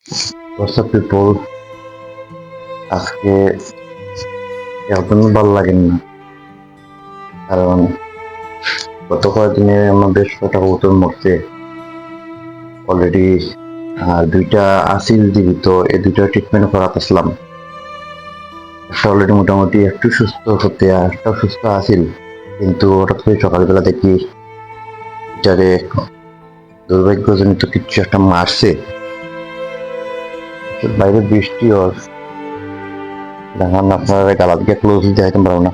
WhatsApp people, আজকে একদমই ভালো লাগেন না, কারণ গত কয়েকদিনে আমার বেশ কটা কবুতর মরছে অলরেডি। আর দুইটা আসিল জীবিত, এই দুইটা ট্রিটমেন্ট করাতেছিলাম। একটা অলরেডি মোটামুটি একটু সুস্থ হতে, আর একটা সুস্থ আসিল, কিন্তু হঠাৎ করে সকালবেলা দেখি এটারে দুর্ভাগ্যজনিত কিছু একটা মারছে। বাইরে বৃষ্টি ওর দেখেন, আপনারা গালা দিকে ক্লোজ দেখাইতে পারবো না।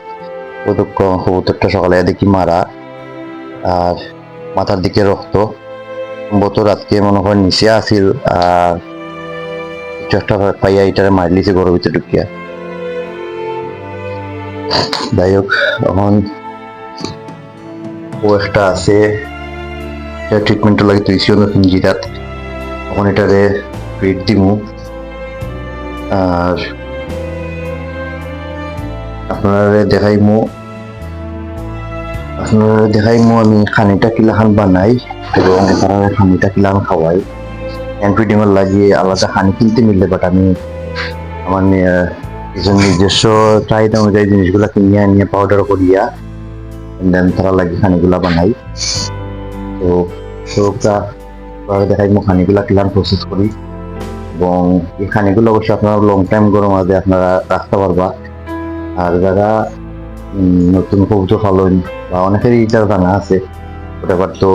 ওই তো কবুতরটা সকালে দেখি মারা, আর মাথার দিকে রক্ত, সম্ভবত রাতকে মনে হয় নিচে আসিল, আর কিছু একটা পাইয়া এটারে মারলিছে ঘরের ভিতরে ঢুকিয়া। যাই হোক, এখন ও একটা আছে, এটা ট্রিটমেন্টটা লাগে তুই জিরাত, তখন এটারে ফিট দিমু। আর আপনারা দেখাইমু আমি খানিটা কিলাখান বানাই এবং তারা খানিটা কিলাখান খাওয়াই। হ্যান্ড ফিডিংয়ের লাগিয়ে আলাদা খানি কিনতে মিললে, বাট আমি আমার নিজস্ব চাহিদা অনুযায়ী জিনিসগুলা কিনিয়া নিয়ে পাউডার করিয়া দেন তারা লাগে খানিগুলা বানাই। তো সবটা দেখাই খানিগুলা কিলান প্রসেস করি, এবং এই খানিগুলো অবশ্যই আপনারা লং টাইম গরম আগে আপনারা রাখতে পারবা। আর যারা নতুন কবুতর পালন বা অনেকেরই এটার জানা আছে, ওটা তো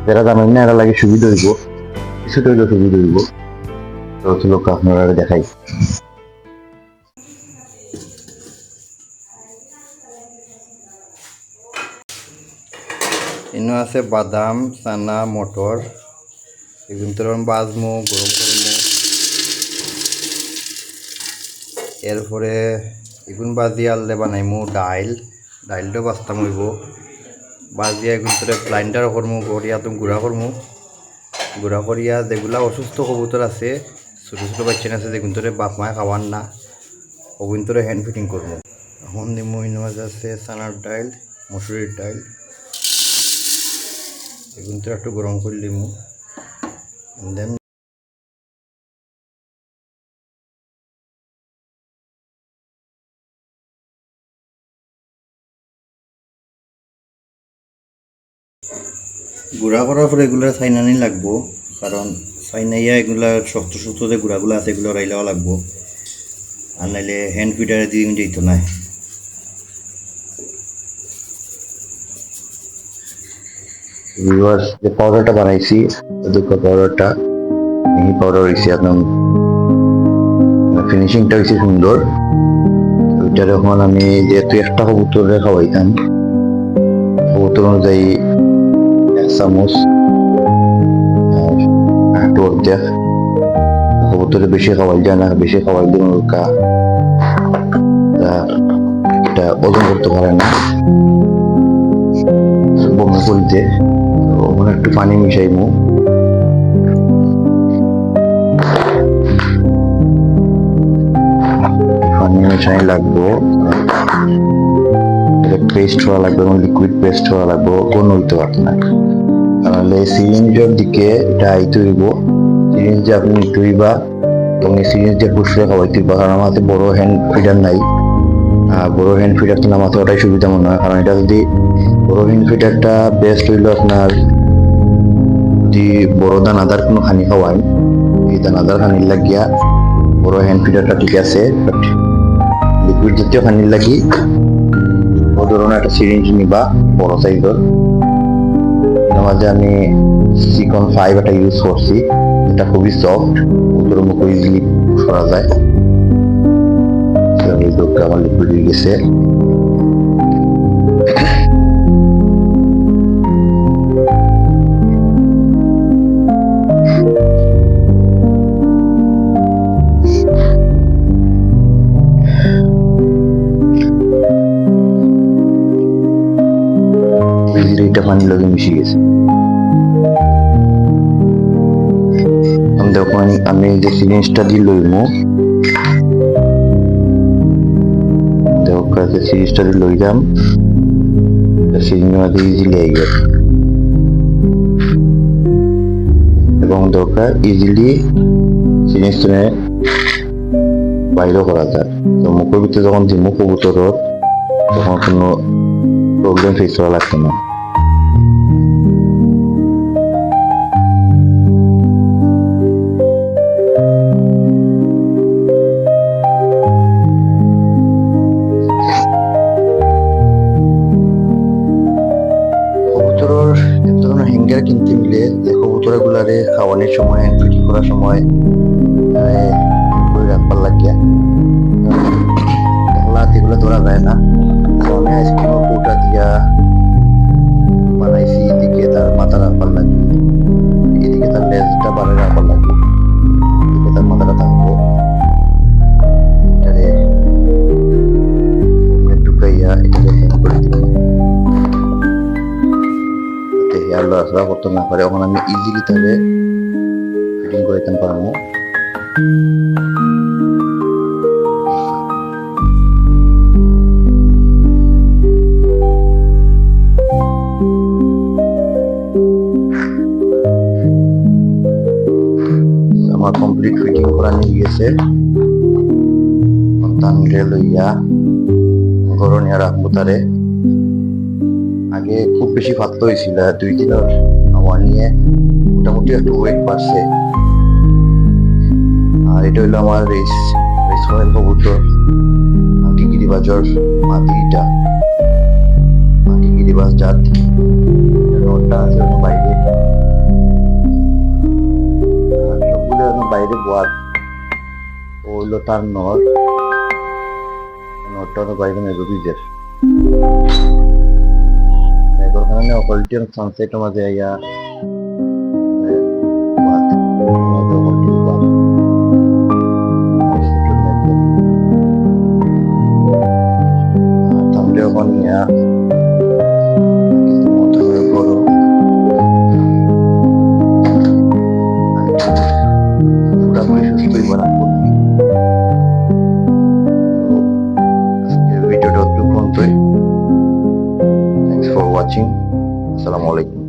যারা জানেন না এরা লাগে সুবিধা হইব, কিছুটা হইলেও সুবিধা হইব। তো লোক আপনারা দেখাই। এনে আছে বাদাম, চানা, মটর, এগুলো বাজমু গরম করবো। এরপরে এগুন বাজি আললে বানাইমু ডাইলটা বাস্তাম হইব, বাজিয়া এগুন ব্লাইন্ডার করমু, করিয়া তুমি গুঁড়া করিয়া যেগুলা অসুস্থ কবুতর আছে, ছোটো ছোটো বাচ্চা আছে যেগুন বাপ মায় খাওয়ার না, ওগুন হ্যান্ড ফিটিং করবো। এখন দিমু ইনমাজ আছে চানার ডাইল, মসুরির ডাইল, এগুন একটু গরম করে দিমু। দেন গুঁড়া করার পরে এগুলো চাইনানি লাগবো, কারণ চাইনাইয়া এগুলা শক্ত শক্ত যে গুঁড়াগুলো আছে এগুলো রাইলেও লাগবো, আর নাইলে হ্যান্ড ফিডারে দিয়ে যেত না। যে পাউডারটা বানাইছি, পাউডারটা মিহি পাউডার হয়েছে, একদম ফিনিশিংটা হয়েছে সুন্দর। ওইটা যখন আমি যেহেতু একটা কবুতরে খাওয়াইতাম, কবুতর অনুযায়ী 1 চামচ কবুতরে বেশি খাওয়াই যায় না, বেশি খাওয়াই দিলে এটা ওজন করতে পারে না, বমি করতে। ওখানে একটু পানি মিশাইমু, পানি মিশাই লাগবো, পেস্ট হওয়া লাগবে এবং লিকুইড পেস্ট হওয়া লাগবে, কোন হইতে পারত না। তাহলে সিরিঞ্জের দিকে এটা আইতে হইব, সিরিঞ্জে আপনি নিতে হইবা এবং এই সিরিঞ্জে পুষলে খাওয়াইতে হইবা, কারণ আমার হাতে বড় হ্যান্ড ফিডার নাই। বড় হ্যান্ড ফিডার তো আমার ওটাই সুবিধা মনে হয়, কারণ এটা যদি বড় হ্যান্ড ফিডারটা বেস্ট হইলো আপনার যদি বড় দানাদার কোনো খানি খাওয়াই, এই দানাদার খানির লাগিয়া বড় হ্যান্ড ফিডারটা ঠিক আছে, বাট লিকুইড জাতীয় খানির লাগি ও ধরনের একটা সিরিঞ্জ নিবা বড় সাইজের। এর মাঝে আমি সিকন 5 এটা ইউজ করছি, এটা খুবই সফট, ওদের মুখে ইজিলি করা যায়। আমার লিকুইড হয়ে গেছে। এটা পানির লগে মিশে গেছে। দেখুন আমি যে সিরিঞ্জটা দিয়ে লইমু, সিরিজটা দিয়ে লইলাম, সিরিঞ্জের মধ্যে ইজিলি আই গেল। এবং দরকার ইজিলি জিনিস বাইরেও করা যায়। তো মুখের ভিতরে যখন দিমু কবুতরত তখন কোনো প্রবলেম ফেস করা লাগছে না। কবুতরের এক ধরনের হ্যাঙ্গার কিনতে মিলে যে কবুতর গুলারে খাওয়ানোর সময় ফিটিং করার সময় করে রাখবার লাগিয়া হাত এগুলো ধরা যায় না। আমি আইসক্রিমের কৌটা দিয়া বানাইছি, এদিকে তার মাথা রাখবার লাগে, এদিকে তার লেজটা বাড়ে রাখবার লাগে, এদিকে তার মাথাটা থাকবো, এটারে ঢুকাইয়া এটারে হ্যাং করে দিব যাতে হেয়ার লড়াচড়া করতে না পারে। এখন আমি ইজিলি তাহলে ফিটিং করে দিতে পারবো। আমার কমপ্লিট ফিটিং করা নিয়ে গেছে। সন্তান লইয়া ঘর নিয়ে রাখবো তারে। আগে খুব বেশি ফাত্ত হয়েছিল, 2 দিনের হাওয়া নিয়ে মোটামুটি একটু ওয়েট বাড়ছে। আর এটা হইলো আমার রেস রয়েল কবুতর মাঙ্কি গিরিবাজর মাটিটা, মাঙ্কি গিরিবাজ জাত। নটা আছে ওর বাইরে, সবগুলো বাইরে বোয়ার। ও হইলো তার নটটা ওর বাইরে মেজরিজের কারণে অকলটিয়ান সানসেটের মাঝে আইয়া ভিডিওটা অতটুকু পর্যন্তই। Thanks for watching. আসসালামু আলাইকুম।